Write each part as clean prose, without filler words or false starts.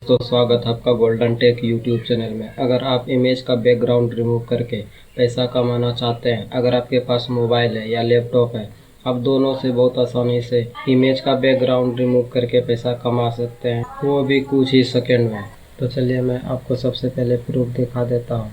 तो स्वागत है आपका गोल्डन टेक यूट्यूब चैनल में। अगर आप इमेज का बैकग्राउंड रिमूव करके पैसा कमाना चाहते हैं, अगर आपके पास मोबाइल है या लैपटॉप है, आप दोनों से बहुत आसानी से इमेज का बैकग्राउंड रिमूव करके पैसा कमा सकते हैं, वो भी कुछ ही सेकंड में। तो चलिए मैं आपको सबसे पहले प्रूफ दिखा देता हूँ।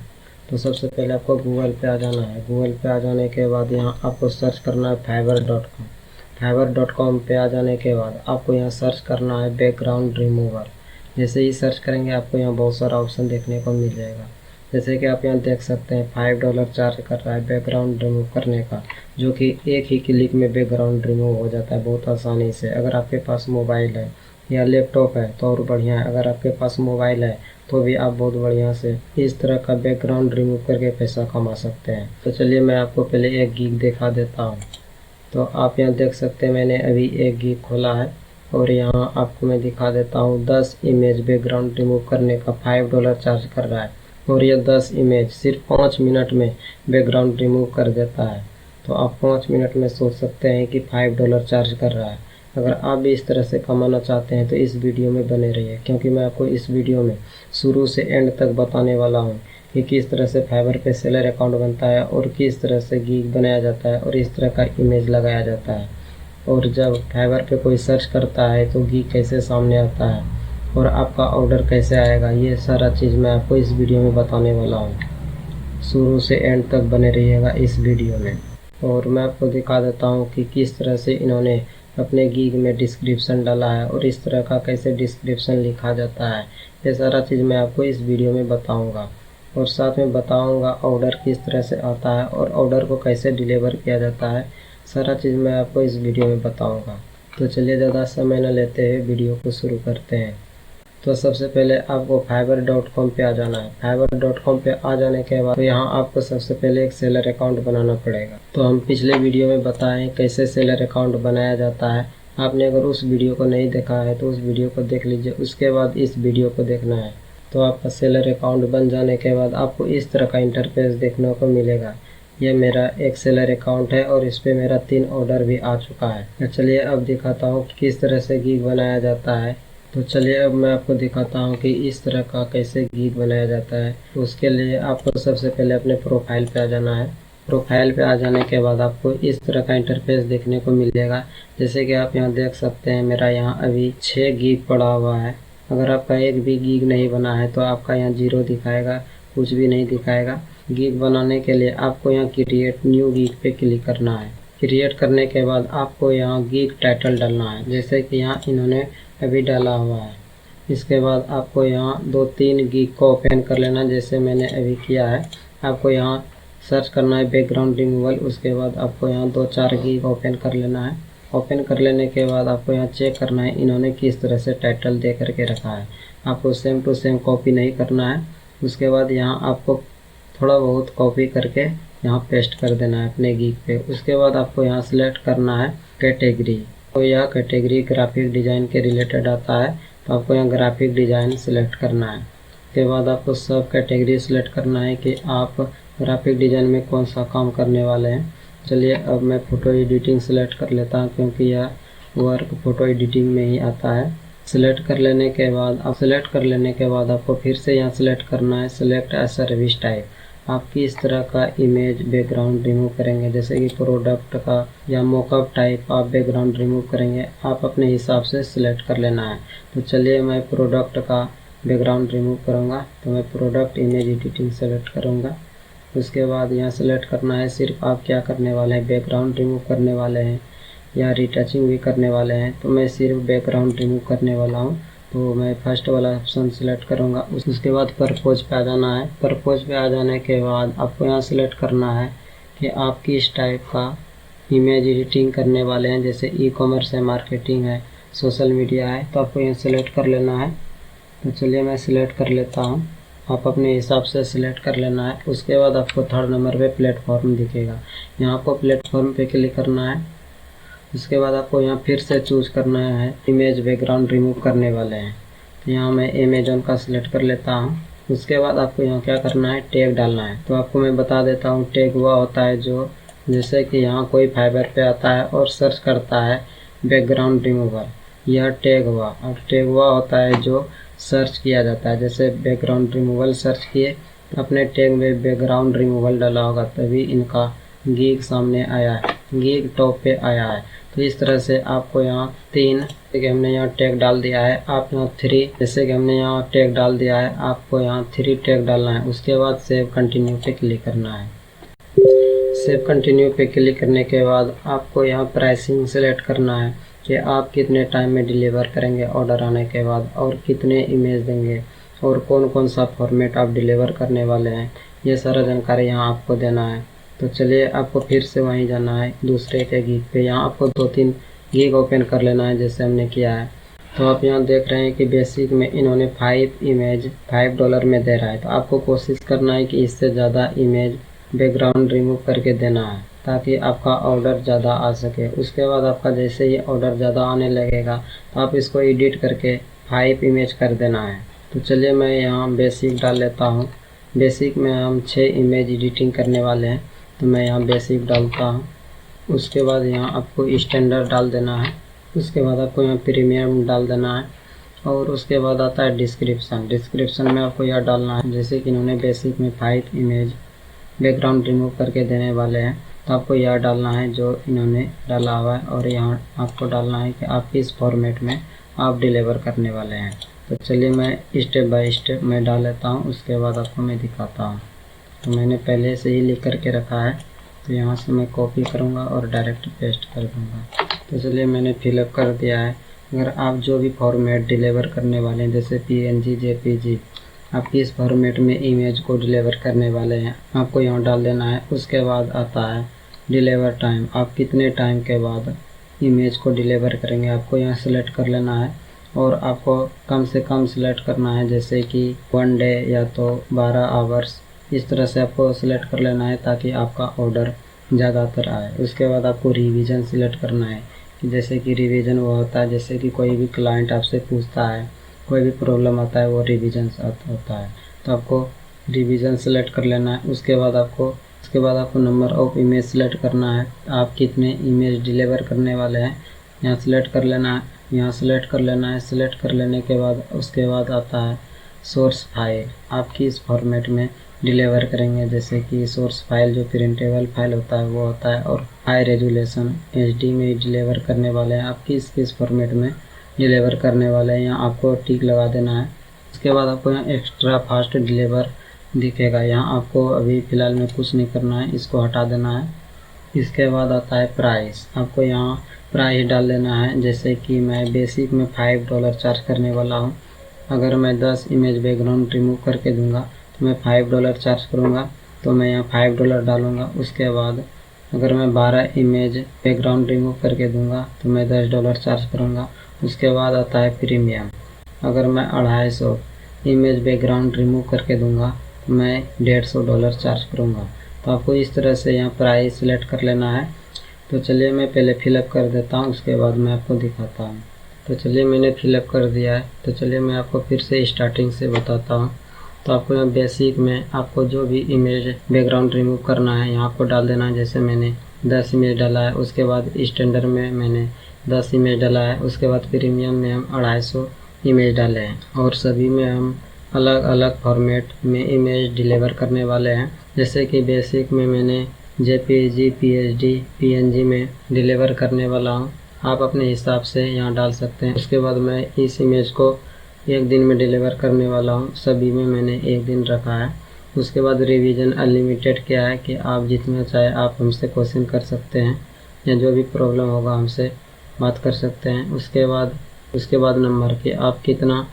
तो सबसे पहले आपको गूगल पे आ जाना है। गूगल पे आ जाने के बाद यहाँ आपको सर्च करना है fiverr.com। fiverr.com पे आ जाने के बाद आपको यहाँ सर्च करना है बैकग्राउंड रिमूवर। जैसे ही सर्च करेंगे आपको यहाँ बहुत सारा ऑप्शन देखने को मिल जाएगा। जैसे कि आप यहाँ देख सकते हैं $5 चार्ज कर रहा है बैकग्राउंड रिमूव करने का, जो कि एक ही क्लिक में बैकग्राउंड रिमूव हो जाता है बहुत आसानी से। अगर आपके पास मोबाइल है या लैपटॉप है तो और बढ़िया है। अगर आपके पास मोबाइल है तो भी आप बहुत बढ़िया से इस तरह का बैकग्राउंड रिमूव करके पैसा कमा सकते हैं। तो चलिए मैं आपको पहले एक गीग दिखा देता हूँ। तो आप यहाँ देख सकते हैं मैंने अभी एक गीग खोला है और यहाँ आपको मैं दिखा देता हूँ 10 इमेज बैकग्राउंड रिमूव करने का $5 चार्ज कर रहा है और ये 10 इमेज सिर्फ 5 मिनट में बैकग्राउंड रिमूव कर देता है। तो आप 5 मिनट में सोच सकते हैं कि $5 चार्ज कर रहा है। अगर आप भी इस तरह से कमाना चाहते हैं तो इस वीडियो में बने रहिए, क्योंकि मैं आपको इस वीडियो में शुरू से एंड तक बताने वाला हूँ कि किस तरह से फाइवर पे सेलर अकाउंट बनता है और किस तरह से गीग बनाया जाता है और इस तरह का इमेज लगाया जाता है, और जब फाइवर पे कोई सर्च करता है तो गीग कैसे सामने आता है और आपका ऑर्डर कैसे आएगा। ये सारा चीज़ मैं आपको इस वीडियो में बताने वाला हूँ। शुरू से एंड तक बने रहिएगा इस वीडियो में। और मैं आपको दिखा देता हूँ कि किस तरह से इन्होंने अपने गीग में डिस्क्रिप्शन डाला है और इस तरह का कैसे डिस्क्रिप्शन लिखा जाता है। ये सारा चीज़ मैं आपको इस वीडियो में बताऊँगा और साथ में बताऊँगा ऑर्डर किस तरह से आता है और ऑर्डर को कैसे डिलीवर किया जाता है। सारा चीज़ मैं आपको इस वीडियो में बताऊंगा। तो चलिए ज़्यादा समय न लेते हुए वीडियो को शुरू करते हैं। तो सबसे पहले आपको fiverr.com पे आ जाना है। fiverr.com पे आ जाने के बाद तो यहाँ आपको सबसे पहले एक सेलर अकाउंट बनाना पड़ेगा। तो हम पिछले वीडियो में बताएं कैसे सेलर अकाउंट बनाया जाता है। आपने अगर उस वीडियो को नहीं देखा है तो उस वीडियो को देख लीजिए, उसके बाद इस वीडियो को देखना है। तो आपका सेलर अकाउंट बन जाने के बाद आपको इस तरह का इंटरफेस देखने को मिलेगा। ये मेरा एक सेलर अकाउंट है और इस पे मेरा 3 ऑर्डर भी आ चुका है। तो चलिए अब दिखाता हूँ किस तरह से गीग बनाया जाता है। तो चलिए अब मैं आपको दिखाता हूँ कि इस तरह का कैसे गीग बनाया जाता है। तो उसके लिए आपको सबसे पहले अपने प्रोफाइल पे आ जाना है। प्रोफाइल पे आ जाने के बाद आपको इस तरह का इंटरफेस देखने को मिलेगा। जैसे कि आप यहाँ देख सकते हैं मेरा यहाँ अभी 6 गीग पड़ा हुआ है। अगर आपका एक भी गीग नहीं बना है तो आपका यहाँ 0 दिखाएगा, कुछ भी नहीं दिखाएगा। गीग बनाने के लिए आपको यहाँ क्रिएट न्यू गीग पे क्लिक करना है। क्रिएट करने के बाद आपको यहाँ गीग टाइटल डालना है, जैसे कि यहाँ इन्होंने अभी डाला हुआ है। इसके बाद आपको यहाँ 2-3 गीग को ओपन कर लेना, जैसे मैंने अभी किया है। आपको यहाँ सर्च करना है बैकग्राउंड रिमूवल। उसके बाद आपको यहाँ 2-4 गीग ओपन कर लेना है। ओपन कर लेने के बाद आपको यहाँ चेक करना है इन्होंने किस तरह से टाइटल दे करके रखा है। आपको सेम टू सेम कॉपी नहीं करना है। उसके बाद यहाँ आपको थोड़ा बहुत कॉपी करके यहाँ पेस्ट कर देना है अपने गीग पे। उसके बाद आपको यहाँ सिलेक्ट करना है कैटेगरी। तो यह कैटेगरी ग्राफिक डिज़ाइन के रिलेटेड आता है, तो आपको यहाँ ग्राफिक डिज़ाइन सिलेक्ट करना है। उसके बाद आपको सब कैटेगरी सिलेक्ट करना है कि आप ग्राफिक डिज़ाइन में कौन सा काम करने वाले हैं। चलिए अब मैं फ़ोटो एडिटिंग सेलेक्ट कर लेता हूँ, क्योंकि यह वर्क फ़ोटो एडिटिंग में ही आता है। सिलेक्ट कर लेने के बाद आपको फिर से यहाँ सिलेक्ट करना है सिलेक्ट एज सर्विस टाइप। आप किस तरह का इमेज बैकग्राउंड रिमूव करेंगे, जैसे कि प्रोडक्ट का या मॉकअप टाइप आप बैकग्राउंड रिमूव करेंगे, आप अपने हिसाब से सिलेक्ट कर लेना है। तो चलिए मैं प्रोडक्ट का बैकग्राउंड रिमूव करूँगा, तो मैं प्रोडक्ट इमेज एडिटिंग सेलेक्ट करूँगा। उसके बाद यहाँ सेलेक्ट करना है सिर्फ आप क्या करने वाले हैं, बैकग्राउंड रिमूव करने वाले हैं या रिटचिंग भी करने वाले हैं। तो मैं सिर्फ बैकग्राउंड रिमूव करने वाला हूँ, तो मैं फर्स्ट वाला ऑप्शन सेलेक्ट करूँगा। उसके बाद परपोज पे आ जाना है। परपोज पे आ जाने के बाद आपको यहाँ सेलेक्ट करना है कि आप किस टाइप का इमेज एडिटिंग करने वाले हैं, जैसे ई-कॉमर्स है, मार्केटिंग है, सोशल मीडिया है, तो आपको यहाँ सेलेक्ट कर लेना है। तो चलिए मैं सिलेक्ट कर लेता हूँ, आप अपने हिसाब से सिलेक्ट कर लेना है। उसके बाद आपको 3rd नंबर पे प्लेटफॉर्म दिखेगा, यहाँ आपको प्लेटफॉर्म पे क्लिक करना है। उसके बाद आपको यहाँ फिर से चूज करना है इमेज बैकग्राउंड रिमूव करने वाले हैं, तो यहाँ मैं अमेजोन का सिलेक्ट कर लेता हूँ। उसके बाद आपको यहाँ क्या करना है, टैग डालना है। तो आपको मैं बता देता हूँ टैग वह होता है जो, जैसे कि यहाँ कोई फाइबर पे आता है और सर्च करता है बैकग्राउंड रिमूवर, यह टैग हुआ। और टैग हुआ होता है जो सर्च किया जाता है। जैसे बैकग्राउंड रिमूवल सर्च किए, अपने टैग में बैकग्राउंड रिमूवल डाला होगा तभी इनका गीक सामने आया है, गीक टॉप पे आया है। तो इस तरह से आपको यहाँ 3 जैसे कि हमने यहाँ टैग डाल दिया है, आप यहाँ 3 जैसे कि हमने यहाँ टैग डाल दिया है, आपको यहाँ 3 टैग डालना है। उसके बाद सेव कंटिन्यू पे क्लिक करना है। सेव कंटिन्यू पे क्लिक करने के बाद आपको यहाँ प्राइसिंग सेलेक्ट करना है कि आप कितने टाइम में डिलीवर करेंगे ऑर्डर आने के बाद, और कितने इमेज देंगे, और कौन कौन सा फॉर्मेट आप डिलीवर करने वाले हैं, ये सारा जानकारी यहाँ आपको देना है। तो चलिए आपको फिर से वहीं जाना है दूसरे के गीक पे। यहाँ आपको 2-3 गीक ओपन कर लेना है जैसे हमने किया है। तो आप यहाँ देख रहे हैं कि बेसिक में इन्होंने 5 इमेज $5 में दे रहा है। तो आपको कोशिश करना है कि इससे ज़्यादा इमेज बैकग्राउंड रिमूव करके देना है ताकि आपका ऑर्डर ज़्यादा आ सके। उसके बाद आपका जैसे ही ऑर्डर ज़्यादा आने लगेगा तो आप इसको एडिट करके 5 इमेज कर देना है। तो चलिए मैं यहाँ बेसिक डाल लेता हूँ। बेसिक में हम 6 इमेज एडिटिंग करने वाले हैं, तो मैं यहाँ बेसिक डालता हूँ। उसके बाद यहाँ आपको स्टैंडर्ड डाल देना है। उसके बाद आपको यहाँ प्रीमियम डाल देना है, और उसके बाद आता है डिस्क्रिप्शन। डिस्क्रिप्शन में आपको यह डालना है जैसे कि इन्होंने बेसिक में 5 इमेज बैकग्राउंड रिमूव करके देने वाले हैं, तो आपको यह डालना है जो इन्होंने डाला हुआ है, और यहाँ आपको डालना है कि आप किस फॉर्मेट में आप डिलीवर करने वाले हैं। तो चलिए मैं स्टेप बाय स्टेप मैं डाल लेता हूँ, उसके बाद आपको मैं दिखाता हूँ। तो मैंने पहले से ही लिख करके रखा है, तो यहाँ से मैं कॉपी करूँगा और डायरेक्ट पेस्ट कर दूँगा। तो चलिए मैंने फिलअप कर दिया है। अगर आप जो भी फॉर्मेट डिलीवर करने वाले हैं जैसे PNG JPG, आप किस फॉर्मेट में इमेज को डिलीवर करने वाले हैं आपको यहाँ डाल देना है। उसके बाद आता है डिलीवर टाइम, आप कितने टाइम के बाद इमेज को डिलीवर करेंगे आपको यहाँ सेलेक्ट कर लेना है, और आपको कम से कम सेलेक्ट करना है जैसे कि 1 डे या तो 12 आवर्स, इस तरह से आपको सेलेक्ट कर लेना है ताकि आपका ऑर्डर ज़्यादातर आए। उसके बाद आपको रिवीजन सिलेक्ट करना है कि जैसे कि रिवीजन वो होता है जैसे कि कोई भी क्लाइंट आपसे पूछता है, कोई भी प्रॉब्लम आता है वो रिवीजन होता है, तो आपको रिवीजन सेलेक्ट कर लेना है। उसके बाद आपको नंबर ऑफ इमेज सेलेक्ट करना है, आप कितने इमेज डिलीवर करने वाले हैं यहाँ सेलेक्ट कर लेना है। यहाँ सेलेक्ट कर लेना है। सेलेक्ट कर लेने के बाद उसके बाद आता है सोर्स फाइल, आप किस फॉर्मेट में डिलीवर करेंगे जैसे कि सोर्स फाइल जो प्रिंटेबल फाइल होता है वो होता है, और हाई रेजोल्यूशन HD में डिलीवर करने वाले हैं, आप किस फॉर्मेट में डिलीवर करने वाले हैं यहाँ आपको टिक लगा देना है। उसके बाद आपको यहाँ एक्स्ट्रा फास्ट डिलीवर दिखेगा, यहाँ आपको अभी फ़िलहाल में कुछ नहीं करना है, इसको हटा देना है। इसके बाद आता है प्राइस, आपको यहाँ प्राइस डाल देना है जैसे कि मैं बेसिक में $5 चार्ज करने वाला हूँ। अगर मैं 10 इमेज बैकग्राउंड रिमूव करके दूंगा तो मैं $5 चार्ज करूँगा, तो मैं यहाँ $5 डालूँगा। उसके बाद अगर मैं 12 इमेज बैकग्राउंड रिमूव करके दूंगा तो मैं $10 चार्ज करूँगा। उसके बाद आता है प्रीमियम, अगर मैं 250 इमेज बैकग्राउंड रिमूव करके दूंगा तो मैं $150 चार्ज करूँगा। तो आपको इस तरह से यहाँ प्राइस सिलेक्ट कर लेना है। तो चलिए मैं पहले फिलअप कर देता हूँ, उसके बाद मैं आपको दिखाता हूँ। तो चलिए मैंने फिलअप कर दिया है। तो चलिए मैं आपको फिर से स्टार्टिंग से बताता हूँ। तो आपको यहाँ बेसिक में आपको जो भी इमेज बैकग्राउंड रिमूव करना है यहाँ आपको डाल देना है। जैसे मैंने 10 इमेज डाला है, उसके बाद स्टैंडर्ड में मैंने 10 इमेज डाला है, उसके बाद प्रीमियम में हम 250 इमेज डाले हैं, और सभी में हम अलग अलग फॉर्मेट में इमेज डिलीवर करने वाले हैं। जैसे कि बेसिक में मैंने JPG PSD PNG में डिलीवर करने वाला हूँ, आप अपने हिसाब से यहाँ डाल सकते हैं। उसके बाद मैं इस इमेज को 1 दिन में डिलीवर करने वाला हूँ, सभी में मैंने 1 दिन रखा है। उसके बाद रिवीजन अनलिमिटेड क्या है कि आप जितना चाहे आप हमसे क्वेश्चन कर सकते हैं, या जो भी प्रॉब्लम होगा हमसे बात कर सकते हैं। उसके बाद नंबर कि आप कितना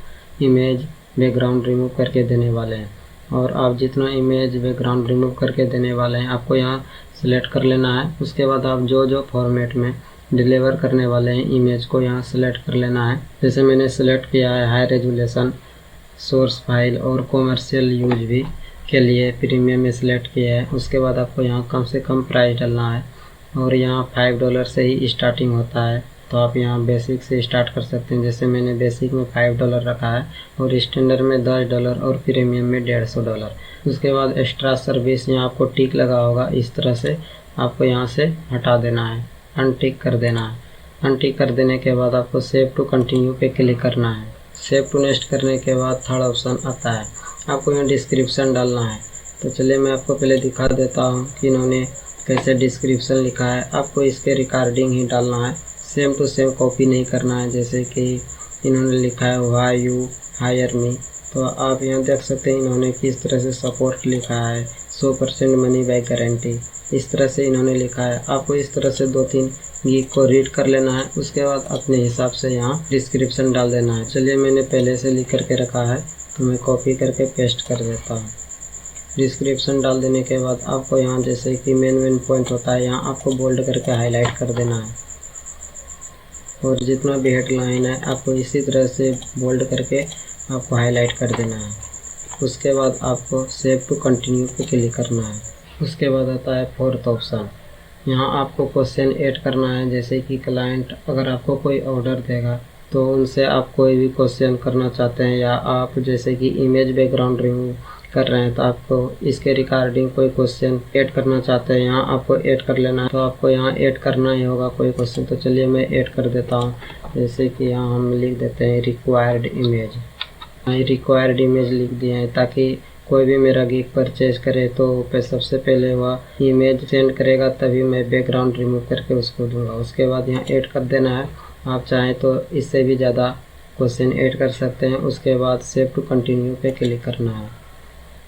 इमेज बैकग्राउंड रिमूव करके देने वाले हैं, और आप जितना इमेज बैकग्राउंड रिमूव करके देने वाले हैं आपको यहाँ सेलेक्ट कर लेना है। उसके बाद आप जो फॉर्मेट में डिलीवर करने वाले हैं इमेज को यहाँ सेलेक्ट कर लेना है। जैसे मैंने सेलेक्ट किया है हाई रेजोल्यूशन सोर्स फाइल और कॉमर्शियल यूज भी के लिए प्रीमियम में सेलेक्ट किया है। उसके बाद आपको यहाँ कम से कम प्राइस डालना है, और यहाँ $5 से ही स्टार्टिंग होता है, तो आप यहाँ बेसिक से स्टार्ट कर सकते हैं। जैसे मैंने बेसिक में $5 रखा है, और स्टैंडर्ड में $10 और प्रीमियम में $150। उसके बाद एक्स्ट्रा सर्विस यहाँ आपको टिक लगा होगा, इस तरह से आपको यहाँ से हटा देना है, अनटिक कर देना है। अनटिक कर देने के बाद आपको सेव टू कंटिन्यू पे क्लिक करना है। सेव टू नेक्स्ट करने के बाद थर्ड ऑप्शन आता है, आपको यहाँ डिस्क्रिप्शन डालना है। तो चलिए मैं आपको पहले दिखा देता हूँ कि इन्होंने कैसे डिस्क्रिप्शन लिखा है। आपको इसके रिकॉर्डिंग ही डालना है, सेम टू सेम कॉपी नहीं करना है। जैसे कि इन्होंने लिखा है व्हाई यू हायर मी, तो आप यहाँ देख सकते हैं इन्होंने किस तरह से सपोर्ट लिखा है, 100% मनी बैक गारंटी, इस तरह से इन्होंने लिखा है। आपको इस तरह से 2-3 गीक को रीड कर लेना है, उसके बाद अपने हिसाब से यहाँ डिस्क्रिप्शन डाल देना है। चलिए मैंने पहले से लिख करके रखा है, तो मैं कॉपी करके पेस्ट कर देता हूँ। डिस्क्रिप्शन डाल देने के बाद आपको यहाँ जैसे कि मेन पॉइंट होता है, यहाँ आपको बोल्ड करके हाईलाइट कर देना है, और जितना भी हेडलाइन है आपको इसी तरह से बोल्ड करके आपको हाईलाइट कर देना है। उसके बाद आपको सेव टू कंटिन्यू पे क्लिक करना है। उसके बाद आता है फोर्थ ऑप्शन, यहाँ आपको क्वेश्चन ऐड करना है। जैसे कि क्लाइंट अगर आपको कोई ऑर्डर देगा तो उनसे आप कोई भी क्वेश्चन करना चाहते हैं, या आप जैसे कि इमेज बैकग्राउंड रिमूव कर रहे हैं तो आपको इसके रिगार्डिंग कोई क्वेश्चन ऐड करना चाहते हैं, यहाँ आपको ऐड कर लेना है। तो आपको यहाँ ऐड करना ही होगा कोई क्वेश्चन। तो चलिए मैं ऐड कर देता हूँ। जैसे कि यहाँ हम लिख देते हैं रिक्वायर्ड इमेज, रिक्वायर्ड इमेज लिख दिए हैं, ताकि कोई भी मेरा गिग परचेज करे तो सबसे पहले वह इमेज सेंड करेगा, तभी मैं बैकग्राउंड रिमूव करके उसको दूंगा। उसके बाद यहाँ ऐड कर देना है। आप चाहें तो इससे भी ज़्यादा क्वेश्चन ऐड कर सकते हैं। उसके बाद सेव टू कंटिन्यू पे क्लिक करना है।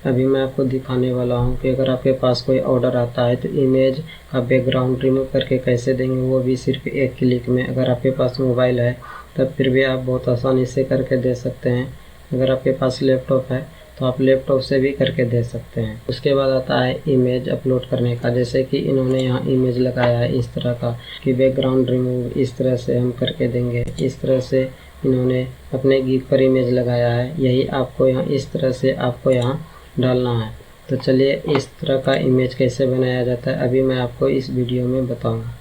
अभी मैं आपको दिखाने वाला हूँ कि अगर आपके पास कोई ऑर्डर आता है तो इमेज का बैकग्राउंड रिमूव करके कैसे देंगे, वो भी सिर्फ एक क्लिक में। अगर आपके पास मोबाइल है तब फिर भी आप बहुत आसानी से करके दे सकते हैं। अगर आपके पास लैपटॉप है तो आप लैपटॉप से भी करके दे सकते हैं। उसके बाद आता है इमेज अपलोड करने का। जैसे कि इन्होंने यहाँ इमेज लगाया है इस तरह का कि बैकग्राउंड रिमूव इस तरह से हम करके देंगे। इस तरह से इन्होंने अपने गिग पर इमेज लगाया है, यही आपको यहाँ इस तरह से आपको यहाँ डालना है। तो चलिए इस तरह का इमेज कैसे बनाया जाता है अभी मैं आपको इस वीडियो में बताऊँगा।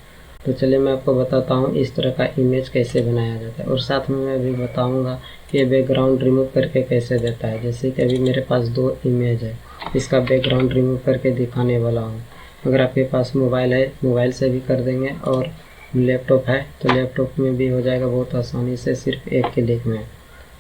तो चलिए मैं आपको बताता हूँ इस तरह का इमेज कैसे बनाया जाता है, और साथ में मैं भी बताऊँगा कि बैकग्राउंड रिमूव करके कैसे देता है। जैसे कि अभी मेरे पास 2 इमेज है, इसका बैकग्राउंड रिमूव करके दिखाने वाला हूँ। अगर आपके पास मोबाइल है मोबाइल से भी कर देंगे, और लैपटॉप है तो लैपटॉप में भी हो जाएगा बहुत आसानी से, सिर्फ एक क्लिक में।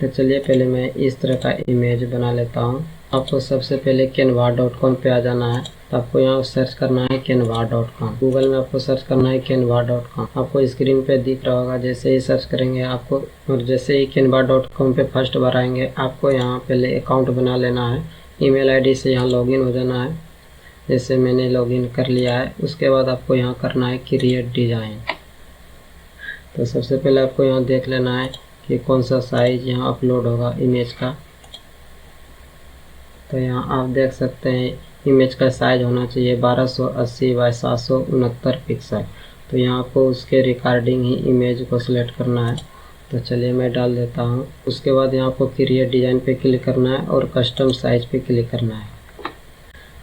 तो चलिए पहले मैं इस तरह का इमेज बना लेता हूँ। आपको सबसे पहले canva.com पे आ जाना है। तो आपको यहाँ सर्च करना है canva.com, गूगल में आपको सर्च करना है canva.com। आपको स्क्रीन पे दिख रहा होगा। जैसे ही सर्च करेंगे आपको, और जैसे ही canva.com पे फर्स्ट बार आएंगे आपको यहाँ पहले अकाउंट बना लेना है। ईमेल आईडी से यहाँ लॉगिन हो जाना है। जैसे मैंने लॉगिन कर लिया है, उसके बाद आपको यहाँ करना है क्रिएट डिज़ाइन। तो सबसे पहले आपको यहाँ देख लेना है कि कौन सा साइज यहाँ अपलोड होगा इमेज का। तो यहाँ आप देख सकते हैं इमेज का साइज होना चाहिए 1280 बाय 769 पिक्सल। तो यहाँ आपको उसके रिकॉर्डिंग ही इमेज को सिलेक्ट करना है। तो चलिए मैं डाल देता हूँ। उसके बाद यहाँ आपको क्रिएट डिज़ाइन पे क्लिक करना है और कस्टम साइज पे क्लिक करना है।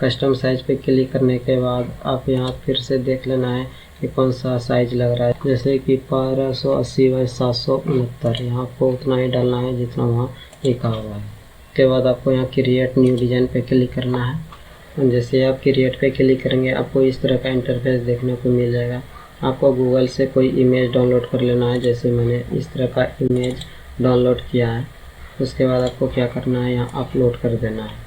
कस्टम साइज पे क्लिक करने के बाद आप यहाँ फिर से देख लेना है कि कौन सा साइज लग रहा है। जैसे कि 1280 बाय 769, यहाँ आपको उतना ही डालना है जितना वहाँ लिखा हुआ है। उसके बाद आपको यहाँ क्रिएट न्यू डिज़ाइन पे क्लिक करना है। जैसे आप क्रिएट पे क्लिक करेंगे आपको इस तरह का इंटरफेस देखने को मिल जाएगा। आपको गूगल से कोई इमेज डाउनलोड कर लेना है। जैसे मैंने इस तरह का इमेज डाउनलोड किया है। उसके बाद आपको क्या करना है, यहाँ अपलोड कर देना है।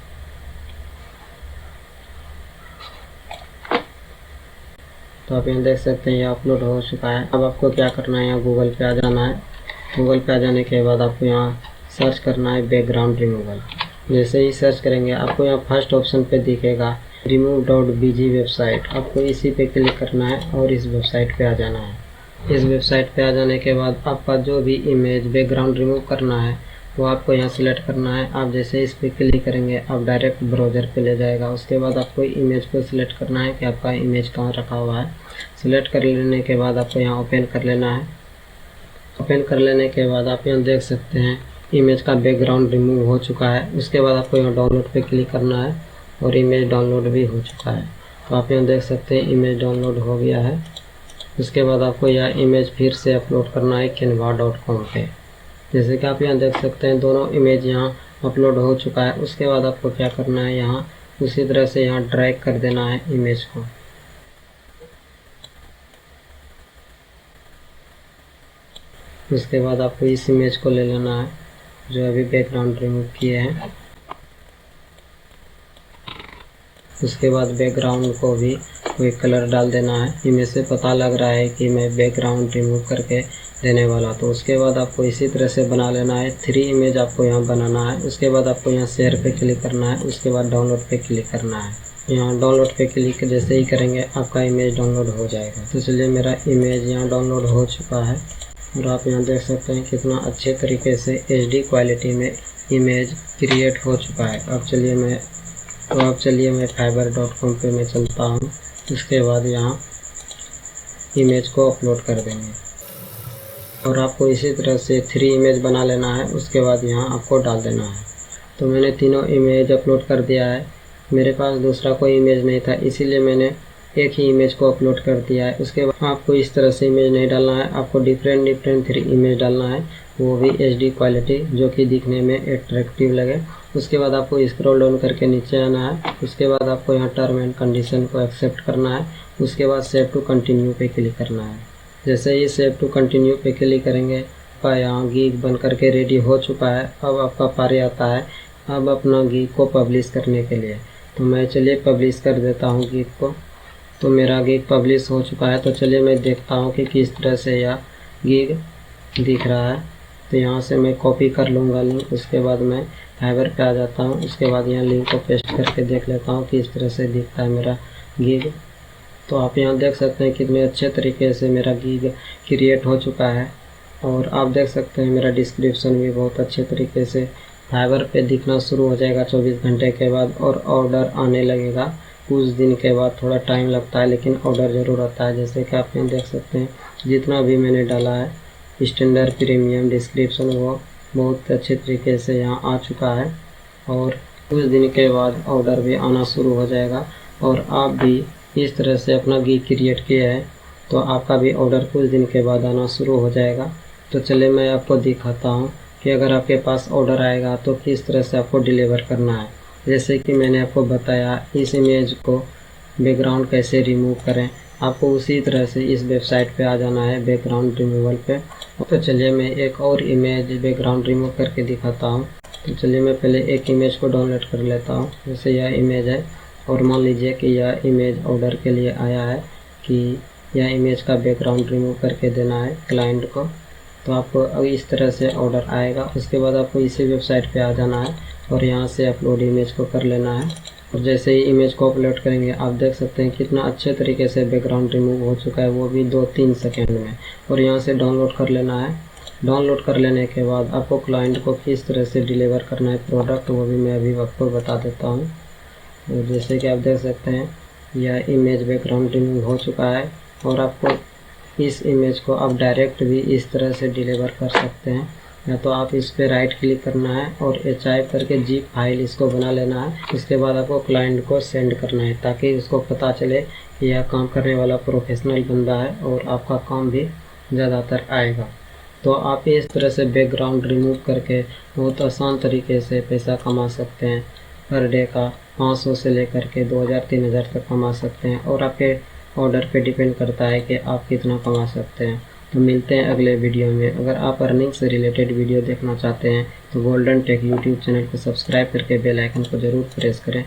तो आप यहाँ देख सकते हैं ये अपलोड हो चुका है। अब आपको क्या करना है, यहाँ गूगल पे आ जाना है। गूगल पे आ जाने के बाद आपको यहाँ सर्च करना है बैकग्राउंड रिमूवल। जैसे ही सर्च करेंगे आपको यहाँ फर्स्ट ऑप्शन पे दिखेगा remove.bg वेबसाइट। आपको इसी पे क्लिक करना है और इस वेबसाइट पे आ जाना है। इस वेबसाइट पे आ जाने के बाद आपका जो भी इमेज बैकग्राउंड रिमूव करना है वो आपको यहाँ सिलेक्ट करना है। आप जैसे इस पे क्लिक करेंगे आप डायरेक्ट ब्राउज़र पे ले जाएगा। उसके बाद आपको इमेज को सिलेक्ट करना है कि आपका इमेज कहाँ रखा हुआ है। सिलेक्ट कर लेने के बाद आपको यहाँ ओपन कर लेना है। ओपन कर लेने के बाद आप यहाँ देख सकते हैं इमेज का बैकग्राउंड रिमूव हो चुका है। उसके बाद आपको यहाँ डाउनलोड पे क्लिक करना है और इमेज डाउनलोड भी हो चुका है। तो आप यहाँ देख सकते हैं इमेज डाउनलोड हो गया है। उसके बाद आपको यह इमेज फिर से अपलोड करना है canva.com पे। जैसे कि आप यहाँ देख सकते हैं दोनों इमेज यहाँ अपलोड हो चुका है। उसके बाद आपको क्या करना है, यहाँ उसी तरह से यहाँ ड्रैग कर देना है इमेज को। उसके बाद आपको इस इमेज को ले लेना है जो अभी बैकग्राउंड रिमूव किए हैं। उसके बाद बैकग्राउंड को भी कोई कलर डाल देना है। इमेज से पता लग रहा है कि मैं बैकग्राउंड रिमूव करके देने वाला, तो उसके बाद आपको इसी तरह से बना लेना है। 3 इमेज आपको यहाँ बनाना है। उसके बाद आपको यहाँ शेयर पे क्लिक करना है। उसके बाद डाउनलोड पे क्लिक करना है। यहाँ डाउनलोड पे क्लिक जैसे ही करेंगे आपका इमेज डाउनलोड हो जाएगा। तो चलिए मेरा इमेज यहाँ डाउनलोड हो चुका है और आप यहाँ देख सकते हैं कितना अच्छे तरीके से HD क्वालिटी में इमेज क्रिएट हो चुका है। अब चलिए मैं fiverr.com पे मैं चलता हूँ। उसके बाद यहाँ इमेज को अपलोड कर देंगे और आपको इसी तरह से 3 इमेज बना लेना है। उसके बाद यहाँ आपको डाल देना है। तो मैंने तीनों इमेज अपलोड कर दिया है। मेरे पास दूसरा कोई इमेज नहीं था, इसीलिए मैंने एक ही इमेज को अपलोड कर दिया है। उसके बाद आपको इस तरह से इमेज नहीं डालना है, आपको डिफरेंट 3 इमेज डालना है, वो भी HD क्वालिटी जो कि दिखने में अट्रैक्टिव लगे। उसके बाद आपको स्क्रॉल डाउन करके नीचे आना है। उसके बाद आपको यहाँ टर्म एंड कंडीशन को एक्सेप्ट करना है। उसके बाद सेव टू कंटिन्यू पे क्लिक करना है। जैसे ही सेव टू कंटिन्यू पे क्लिक करेंगे आपका यहाँ गीग बन करके रेडी हो चुका है। अब आपका पारी आता है अब अपना गीग को पब्लिश करने के लिए। तो मैं चलिए पब्लिश कर देता हूँ गीग को। तो मेरा गीग पब्लिश हो चुका है। तो चलिए मैं देखता हूँ कि किस तरह से यह गीग दिख रहा है। तो यहाँ से मैं कॉपी कर लूँगा लिंक। उसके बाद मैं फाइवर पे आ जाता हूँ। उसके बाद यहाँ लिंक को पेस्ट करके देख लेता हूँ कि इस तरह से दिखता है मेरा गीग। तो आप यहाँ देख सकते हैं कितने अच्छे तरीके से मेरा गीग क्रिएट हो चुका है। और आप देख सकते हैं मेरा डिस्क्रिप्शन भी बहुत अच्छे तरीके से फाइवर पे दिखना शुरू हो जाएगा 24 घंटे के बाद, और ऑर्डर आने लगेगा कुछ दिन के बाद। थोड़ा टाइम लगता है लेकिन ऑर्डर ज़रूर आता है। जैसे कि आप यहाँ देख सकते हैं जितना भी मैंने डाला है स्टैंडर्ड, प्रीमियम, डिस्क्रिप्शन, वो बहुत अच्छे तरीके से यहाँ आ चुका है और कुछ दिन के बाद ऑर्डर भी आना शुरू हो जाएगा। और आप भी इस तरह से अपना गीग क्रिएट किया है तो आपका भी ऑर्डर कुछ दिन के बाद आना शुरू हो जाएगा। तो चलिए मैं आपको दिखाता हूँ कि अगर आपके पास ऑर्डर आएगा तो किस तरह से आपको डिलीवर करना है। जैसे कि मैंने आपको बताया इस इमेज को बैकग्राउंड कैसे रिमूव करें, आपको उसी तरह से इस वेबसाइट पे आ जाना है बैकग्राउंड रिमूवल पे। तो चलिए मैं एक और इमेज बैकग्राउंड रिमूव करके दिखाता हूँ। तो चलिए मैं पहले एक इमेज को डाउनलोड कर लेता हूँ। जैसे यह इमेज है और मान लीजिए कि यह इमेज ऑर्डर के लिए आया है कि यह इमेज का बैकग्राउंड रिमूव करके देना है क्लाइंट को। तो आपको अब इस तरह से ऑर्डर आएगा। उसके बाद आपको इसी वेबसाइट पे आ जाना है और यहाँ से अपलोड इमेज को कर लेना है। और जैसे ही इमेज को अपलोड करेंगे आप देख सकते हैं कितना अच्छे तरीके से बैकग्राउंड रिमूव हो चुका है, वो भी 2-3 सेकेंड में। और यहाँ से डाउनलोड कर लेना है। डाउनलोड कर लेने के बाद आपको क्लाइंट को किस तरह से डिलीवर करना है प्रोडक्ट, वो भी मैं अभी आपको बता देता हूँ। तो जैसे कि आप देख सकते हैं यह इमेज बैकग्राउंड रिमूव हो चुका है और आपको इस इमेज को आप डायरेक्ट भी इस तरह से डिलीवर कर सकते हैं। या तो आप इस पर राइट क्लिक करना है और HIV करके जीप फाइल इसको बना लेना है। उसके बाद आपको क्लाइंट को सेंड करना है ताकि उसको पता चले कि यह काम करने वाला प्रोफेशनल बंदा है और आपका काम भी ज़्यादातर आएगा। तो आप इस तरह से बैकग्राउंड रिमूव करके बहुत आसान तरीके से पैसा कमा सकते हैं। पर डे का 500 से लेकर के 2000-3000 तक कमा सकते हैं और आपके ऑर्डर पे डिपेंड करता है कि आप कितना कमा सकते हैं। तो मिलते हैं अगले वीडियो में। अगर आप अर्निंग से रिलेटेड वीडियो देखना चाहते हैं तो गोल्डन टेक यूट्यूब चैनल को सब्सक्राइब करके बेल आइकन को ज़रूर प्रेस करें।